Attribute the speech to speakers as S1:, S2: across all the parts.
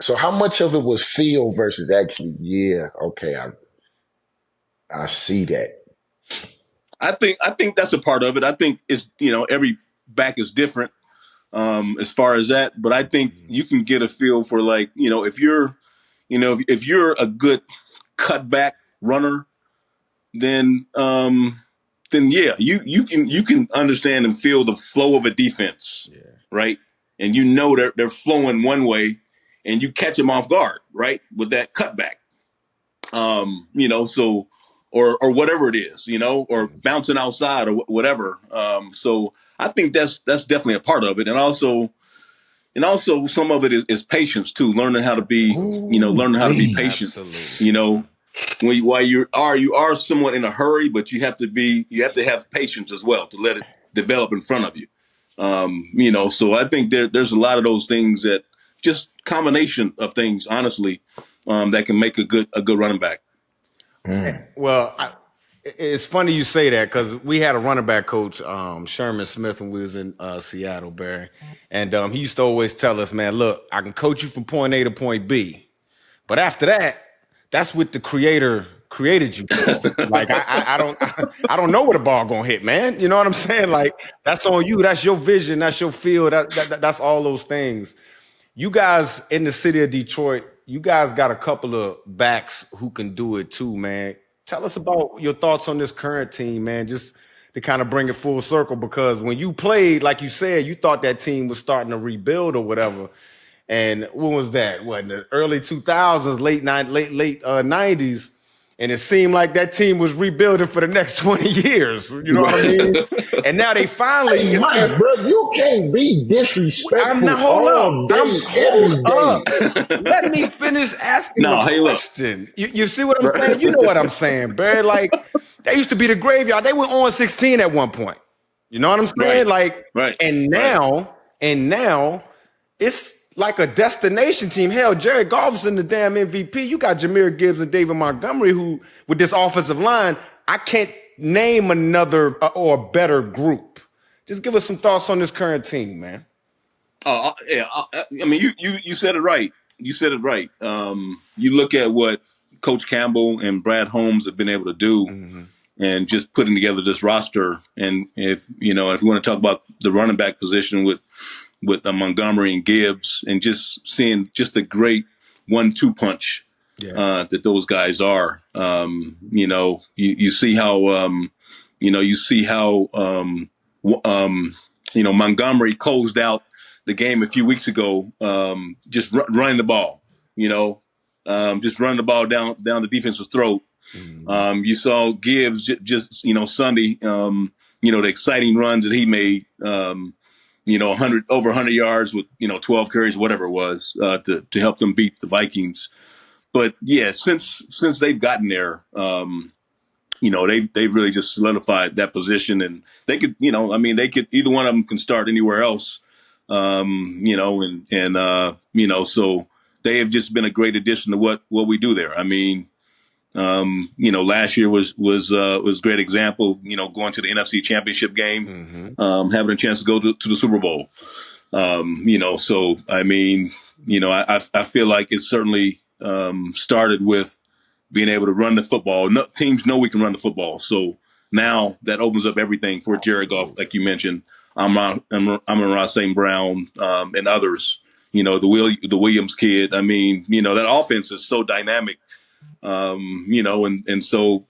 S1: So how much of it was feel versus actually? Yeah, okay, I see that.
S2: I think that's a part of it. I think it's every back is different as far as that, but I think you can get a feel for like if you're if you're a good cutback runner, then yeah, you can understand and feel the flow of a defense,
S3: Yeah.
S2: right? And they're flowing one way, and you catch them off guard, right, with that cutback. So or whatever it is, or bouncing outside or whatever. So I think that's definitely a part of it, and also some of it is patience too, learning how to be,
S1: Ooh,
S2: learning how to be
S1: wee.
S2: patient.
S3: Absolutely.
S2: You know, while you are somewhat in a hurry, but you have to have patience as well to let it develop in front of you. So I think there's a lot of those things that just combination of things, honestly, that can make a good running back.
S1: Mm.
S3: Well, it's funny you say that because we had a running back coach, Sherman Smith, when we was in Seattle, Barry, and he used to always tell us, "Man, look, I can coach you from point A to point B, but after that, that's what the creator created you for. Like I don't I don't know where the ball gonna hit, man. You know what I'm saying? Like that's on you. That's your vision. That's your field. That's all those things. You guys in the city of Detroit, you guys got a couple of backs who can do it too, man. Tell us about your thoughts on this current team, man. Just to kind of bring it full circle, because when you played, like you said, you thought that team was starting to rebuild or whatever. And when was that? What, in the early 2000s, late 90s, and it seemed like that team was rebuilding for the next 20 years. You know what I mean? And now they finally
S1: Hey, Mike, bro, you can't be
S3: I'm not
S1: disrespectful
S3: hold up.
S1: all
S3: I'm
S1: day,
S3: hold
S1: every day.
S3: up. Let me finish asking the
S2: No, hey, look,
S3: question. You see what I'm saying? You
S2: right,
S3: know what I'm saying, Barry. Like that used to be the graveyard. They were on 16 at one point. You know what I'm saying?
S2: right,
S3: Like,
S2: right,
S3: and
S2: right.
S3: now it's like a destination team. Hell, Jared Goff's in the damn MVP. You got Jameer Gibbs and David Montgomery, who with this offensive line, I can't name another or a better group. Just give us some thoughts on this current team, man.
S2: Yeah. I mean, you said it right. You said it right. You look at what Coach Campbell and Brad Holmes have been able to do,
S3: Mm-hmm.
S2: and just putting together this roster. And if you want to talk about the running back position with Montgomery and Gibbs, and just seeing just a great 1-2 punch
S3: Yeah.
S2: that those guys are. You see how Montgomery closed out the game a few weeks ago, just running the ball. Just running the ball down the defense's throat.
S3: Mm-hmm.
S2: You saw Gibbs just Sunday, the exciting runs that he made. 100 yards with 12 carries, whatever it was, to help them beat the Vikings. But yeah, since they've gotten there, they've really just solidified that position, and they could, they could, either one of them can start anywhere else. So they have just been a great addition to what we do there. I mean, last year was a great example. Going to the NFC Championship game,
S3: Mm-hmm.
S2: having a chance to go to the Super Bowl. So I mean, I feel like it certainly started with being able to run the football. No, teams know we can run the football, so now that opens up everything for Jared Goff, like you mentioned. Amon-Ra St. Brown, and others. The Williams kid. I mean, that offense is so dynamic. And so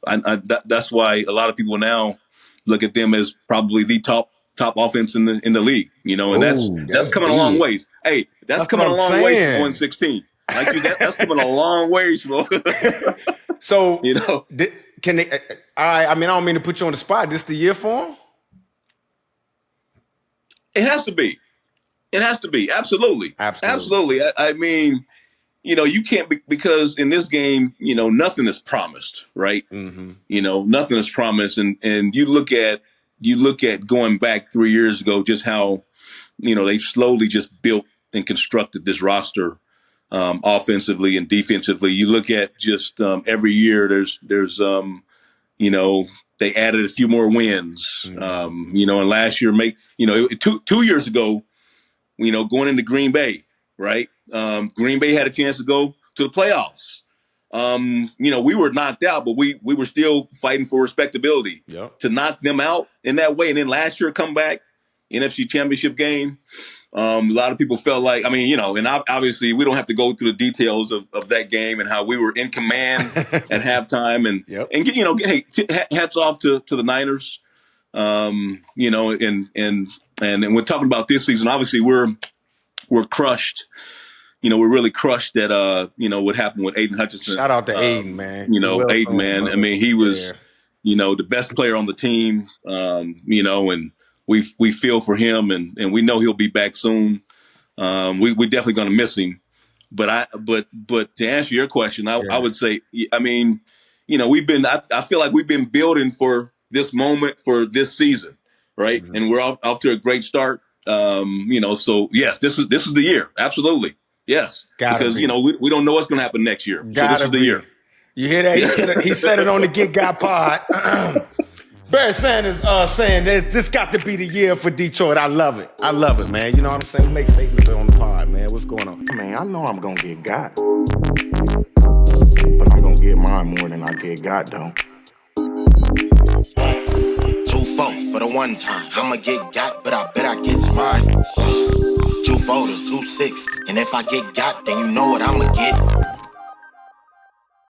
S2: that's why a lot of people now look at them as probably the top offense in the league. And that's
S1: Oh,
S2: that's
S1: that's
S2: coming a long
S1: big.
S2: ways. Hey, that's
S3: That's what
S2: coming a
S3: I'm
S2: long ways from
S3: saying.
S2: 0-16. Like that's coming a long ways from.
S3: So
S2: you know,
S3: can they? I mean, I don't mean to put you on the spot. This the year for them?
S2: it has to be. It has to be. Absolutely,
S3: Absolutely.
S2: absolutely. I mean, you can't because in this game, nothing is promised, right?
S3: Mm-hmm.
S2: Nothing is promised, and you look at going back 3 years ago, just how they've slowly just built and constructed this roster, offensively and defensively. You look at just every year, there's you know they added a few more wins,
S3: Mm-hmm.
S2: and last year 2 years ago, going into Green Bay, right? Green Bay had a chance to go to the playoffs. We were knocked out, but we were still fighting for respectability.
S3: Yep.
S2: To knock them out in that way, and then last year come back, NFC Championship game. A lot of people felt like, and obviously we don't have to go through the details of that game and how we were in command at halftime, and
S3: yep.
S2: Hats off to the Niners. And we're talking about this season. Obviously, we're crushed. We're really crushed at what happened with Aiden Hutchinson.
S3: Shout out to Aiden, man.
S2: Aiden, man. Brother. I mean, he was, the best player on the team. And we feel for him, and we know he'll be back soon. We definitely going to miss him. But to answer your question, I would say, I feel like we've been building for this moment, for this season, right? Mm-hmm. And we're off to a great start. So yes, this is the year. Absolutely. Yes. Because we don't know what's going to happen next year. So this is the year.
S3: You hear that? He said it on the Get Got pod. Barry Sanders saying this got to be the year for Detroit. I love it. I love it, man. You know what I'm saying? We make statements on the pod, man. What's going on?
S4: Man, I know I'm going to get got. But I'm going to get mine more than I get got, though.
S5: 2-4 for the one time. I'ma get got, but I bet I get mine. 2-4 to 2-6. And if I get got, then you know what I'ma get.